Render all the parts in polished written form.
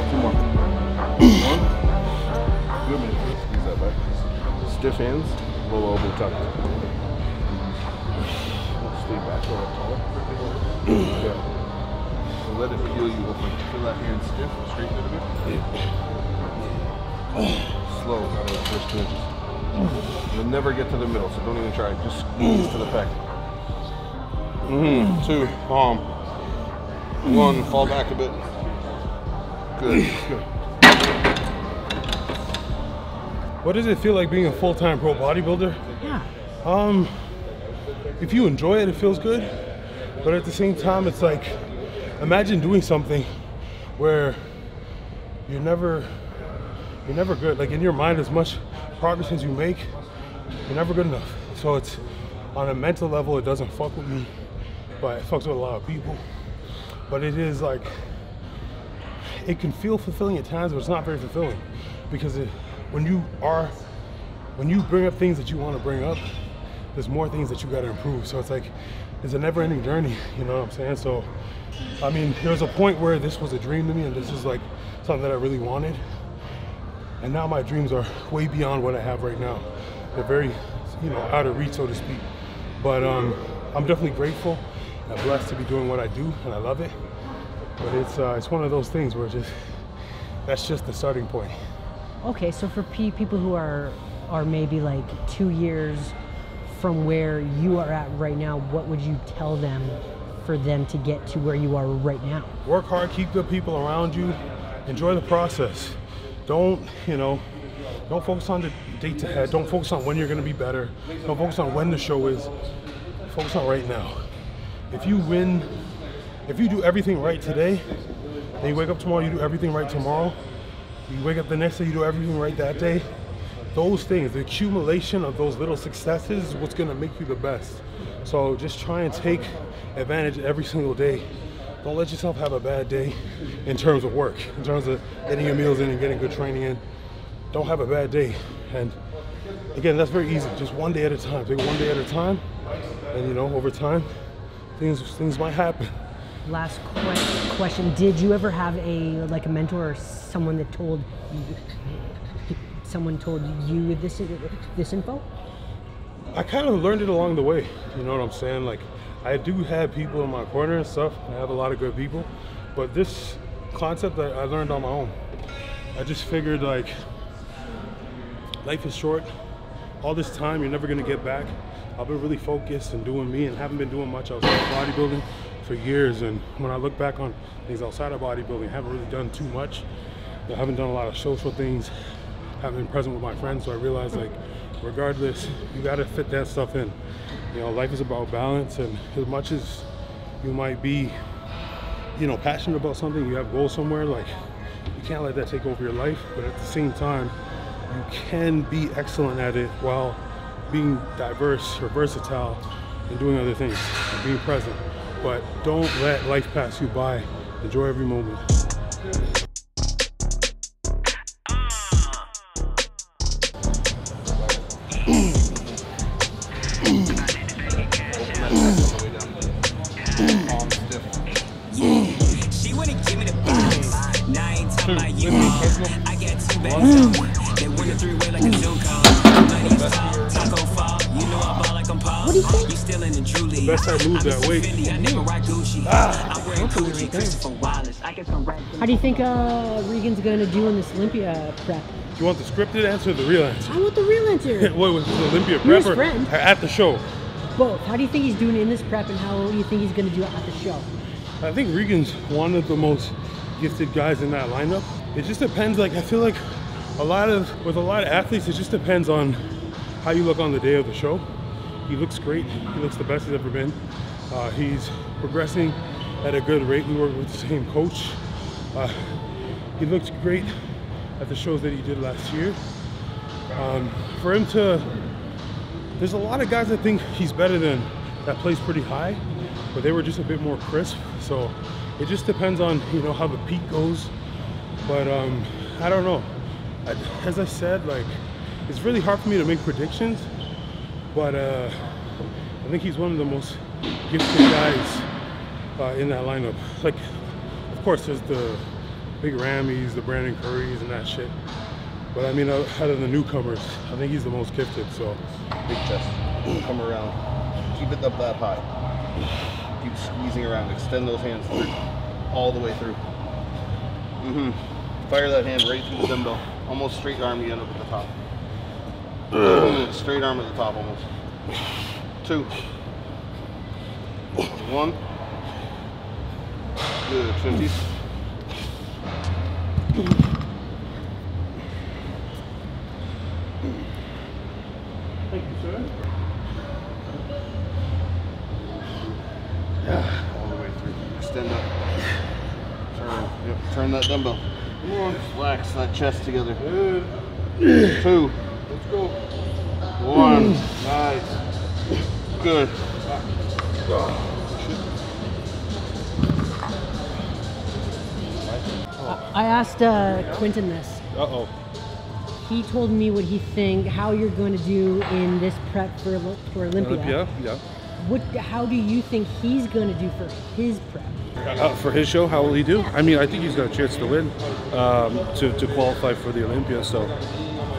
2 more. 1. Good man. Squeeze that back. Stiff hands, low elbow tucked. Stay back a little taller. Yeah. So let it peel you open. Feel that hand stiff, straighten it a bit. Slow, out of the first 2 inches. You'll never get to the middle, so don't even try. Just squeeze to the pec. 2, palm. 1, fall back a bit. Good, good. What does it feel like being a full-time pro bodybuilder? Yeah. If you enjoy it, it feels good. But at the same time, it's like, imagine doing something where you're never good. Like in your mind, as much progress as you make, you're never good enough. So it's, on a mental level, it doesn't fuck with me, but it fucks with a lot of people. But it is like, it can feel fulfilling at times, but it's not very fulfilling. Because when you bring up things that you want to bring up, there's more things that you got to improve. So it's like, it's a never-ending journey, you know what I'm saying? So, I mean, there was a point where this was a dream to me, and this is like something that I really wanted. And now my dreams are way beyond what I have right now. They're very, you know, out of reach, so to speak. But I'm definitely grateful and blessed to be doing what I do, and I love it. But it's one of those things where that's just the starting point. Okay, so for people who are maybe like 2 years from where you are at right now, what would you tell them for them to get to where you are right now? Work hard, keep good people around you, enjoy the process. Don't focus on the dates ahead. Don't focus on when you're gonna be better. Don't focus on when the show is. Focus on right now. If you do everything right today, and you wake up tomorrow, you do everything right tomorrow, you wake up the next day, you do everything right that day, those things, the accumulation of those little successes is what's gonna make you the best. So just try and take advantage every single day. Don't let yourself have a bad day in terms of work, in terms of getting your meals in and getting good training in. Don't have a bad day. And again, that's very easy. Just one day at a time. Take it one day at a time. And you know, over time, things might happen. Last question. Did you ever have a mentor or someone that told you this info? I kind of learned it along the way. You know what I'm saying? Like, I do have people in my corner and stuff. I have a lot of good people, but this concept I learned on my own. I just figured, like, life is short. All this time you're never gonna get back. I've been really focused and doing me and haven't been doing much outside of bodybuilding for years. And when I look back on things outside of bodybuilding, I haven't really done too much. I haven't done a lot of social things, haven't been present with my friends. So I realized, like, regardless, you gotta fit that stuff in. You know, life is about balance, and as much as you might be, you know, passionate about something, you have goals somewhere, like, you can't let that take over your life. But at the same time, you can be excellent at it while being diverse or versatile and doing other things, and being present. But don't let life pass you by. Enjoy every moment. She wouldn't give me the box. Now I ain't talking about you. I got 2 bags. They win a 3-way like a Zoom call. Money's fall, taco fall. You know I ball like I'm Paul. You still in the Julie. Best I move that way. I never rock Gucci. I wear Gucci. Christopher Wallace. I get some rap. How do you think Regan's gonna do in this Olympia prep? You want the scripted answer or the real answer? I want the real answer. What was the Olympia You're his prep or friend. at the show? Both. How do you think he's doing in this prep, and how do you think he's gonna do it at the show? I think Regan's one of the most gifted guys in that lineup. It just depends. Like, I feel like with a lot of athletes, it just depends on how you look on the day of the show. He looks great. He looks the best he's ever been. He's progressing at a good rate. We work with the same coach. He looked great at the shows that he did last year. For him there's a lot of guys that think he's better than, that plays pretty high, but they were just a bit more crisp. So it just depends on, you know, how the peak goes. But I don't know. As I said, like, it's really hard for me to make predictions, but I think he's one of the most gifted guys in that lineup. Like, of course, there's the big Rammies, the Brandon Currys and that shit. But I mean, out of the newcomers, I think he's the most gifted, so. Big chest. Come around. Keep it up that high. Keep squeezing around. Extend those hands through. All the way through. Fire that hand right through the dumbbell. Almost straight arm, you end up at the top. Straight arm at the top almost. 2. 1. Good. 50s. Thank you, sir. Yeah, all the way through. Extend up. Turn. Yep. Turn that dumbbell. Come on. Flex that chest together. Good. 2. Let's go. 1. Nice. Good. I asked Quinton this. Uh-oh. He told me what he how you're going to do in this prep for Olympia. Yeah. How do you think he's going to do for his prep? For his show, how will he do? I mean, I think he's got a chance to win, to qualify for the Olympia. So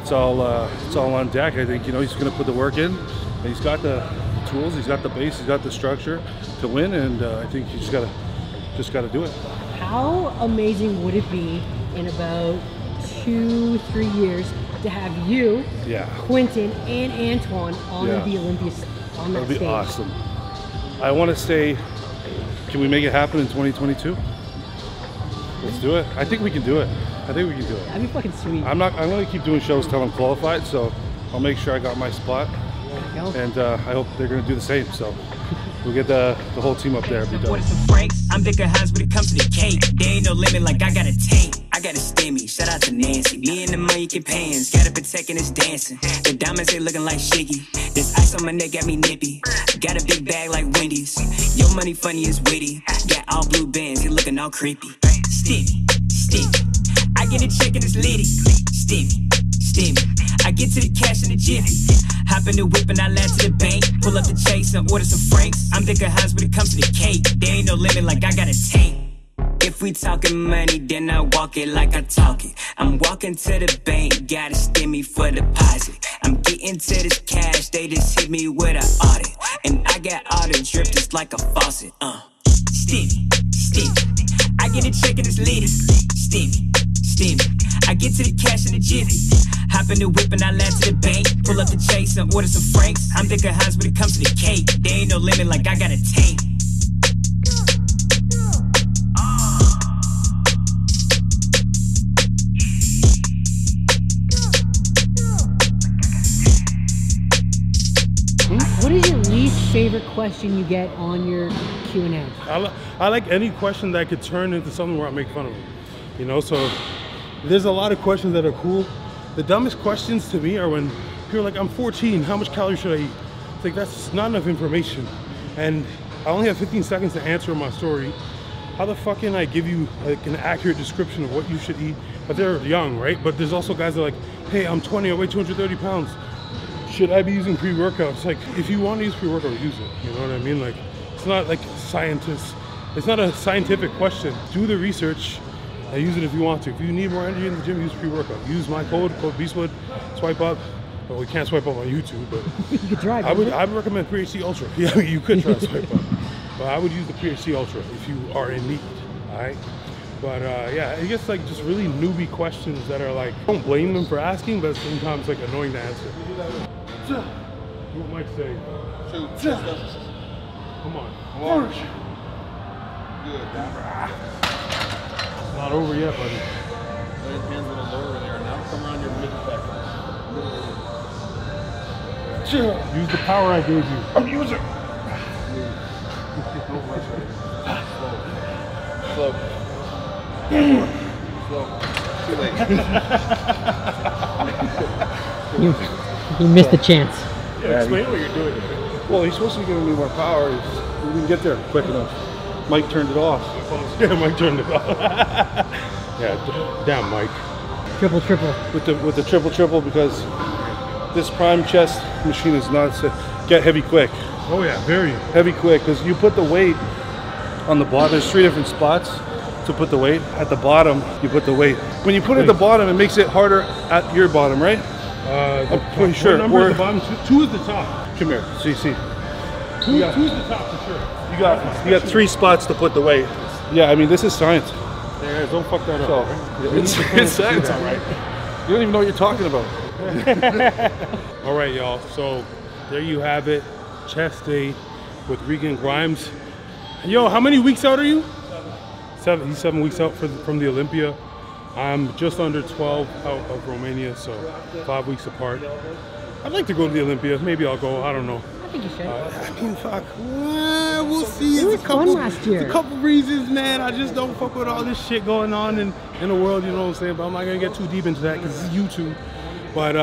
it's all on deck. I think, you know, he's going to put the work in, and he's got the tools, he's got the base, he's got the structure to win, and I think he's just got to do it. How amazing would it be in about 2-3 years to have you, Quinton, and Antoine on the Olympia on that stage? That'd be stage? awesome. I want to say, can we make it happen in 2022? Let's do it. I think we can do it. That'd be fucking sweet. I'm going to keep doing shows till I'm qualified, so I'll make sure I got my spot. And I hope they're going to do the same. So we'll get the whole team up there. Be done. I'm big Hans when it comes to the cake. There ain't no limit, like I got a tank. I got a stimmy. Shout out to Nancy. Me and the money get pants. Got a protect and it's dancing. The diamonds ain't looking like Shiggy. This ice on my neck got me nippy. Got a big bag like Wendy's. Your money funny is witty. Got all blue bands, you looking all creepy. Stimmy. I get a check and it's litty. Stimmy. I get to the cash in the jiffy. Hop in the whip and I land to the bank. Pull up the chase and order some franks. I'm big Hans when it comes to the cake. There ain't no limit, like I got a tank. If we talking money, then I walk it like I talk it. I'm walking to the bank, got a stimmy for deposit. I'm getting to this cash, they just hit me with an audit. And I got all the drip just like a faucet. Stimmy. I get a check and it's litty. Stimmy. I get to the cash in the jiffy. Hop in the whip and I land to the bank. Pull up the chase and order some franks. I'm big Hans when it comes to the cake. There ain't no limit, like I got a tank. What is your least favorite question you get on your Q&A? I like any question that could turn into something where I make fun of them. You know, so there's a lot of questions that are cool. The dumbest questions to me are when people are like, I'm 14, how much calories should I eat? It's like, that's not enough information. And I only have 15 seconds to answer my story. How the fuck can I give you like an accurate description of what you should eat? But they're young, right? But there's also guys that are like, hey, I'm 20, I weigh 230 pounds. Should I be using pre-workouts? Like, if you want to use pre-workout, use it. You know what I mean? Like, it's not like scientists. It's not a scientific question. Do the research and use it if you want to. If you need more energy in the gym, use pre-workout. Use my code Beastwood. Swipe up. Well, we can't swipe up on YouTube, but you could try. I would recommend PHC Ultra. Yeah, you could try to swipe up, but I would use the PHC Ultra if you are in need. All right. But yeah, it gets like just really newbie questions that are like, don't blame them for asking, but at the same time it's like annoying to answer. What Mike say? Come on. Good. It's not over yet, buddy. Hands a little lower there. Now come around your mid back. Use the power I gave you. I'm using. Slow. Too late. You missed the chance. Yeah, explain what you're doing. Well, he's supposed to be giving me more power. We didn't get there quick enough. Mike turned it off. Yeah, Mike turned it off. Yeah, damn, Mike. Triple. With the triple because this prime chest machine is not to get heavy quick. Oh yeah, very heavy quick because you put the weight on the bottom. There's 3 different spots to put the weight. At the bottom, you put the weight. When you put it at the bottom, it makes it harder at your bottom, right? I'm pretty sure. Number at the bottom, two is the top. Come here. So you see. Two is the top for sure. You got 3 spots to put the weight. Yeah, I mean, this is science. Yeah, don't fuck that up. So, it's science. Right? You don't even know what you're talking about. All right, y'all. So there you have it. Chest day with Regan Grimes. Yo, how many weeks out are you? 7. He's 7 weeks out from the Olympia. I'm just under 12 out of Romania, so 5 weeks apart. I'd like to go to the Olympia. Maybe I'll go. I don't know. I think you should. I mean, fuck. We'll see. It was fun last year. It's a couple reasons, man. I just don't fuck with all this shit going on in the world, you know what I'm saying? But I'm not gonna get too deep into that because it's YouTube. But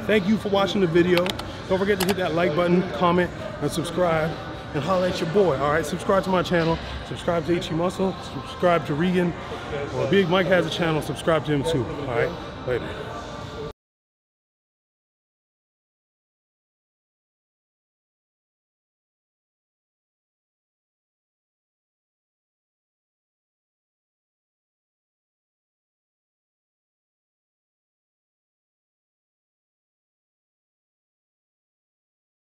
thank you for watching the video. Don't forget to hit that like button, comment, and subscribe. And holla at your boy, all right? Subscribe to my channel. Subscribe to HE Muscle. Subscribe to Regan. Or Big Mike has a channel. Subscribe to him too, all right? Later.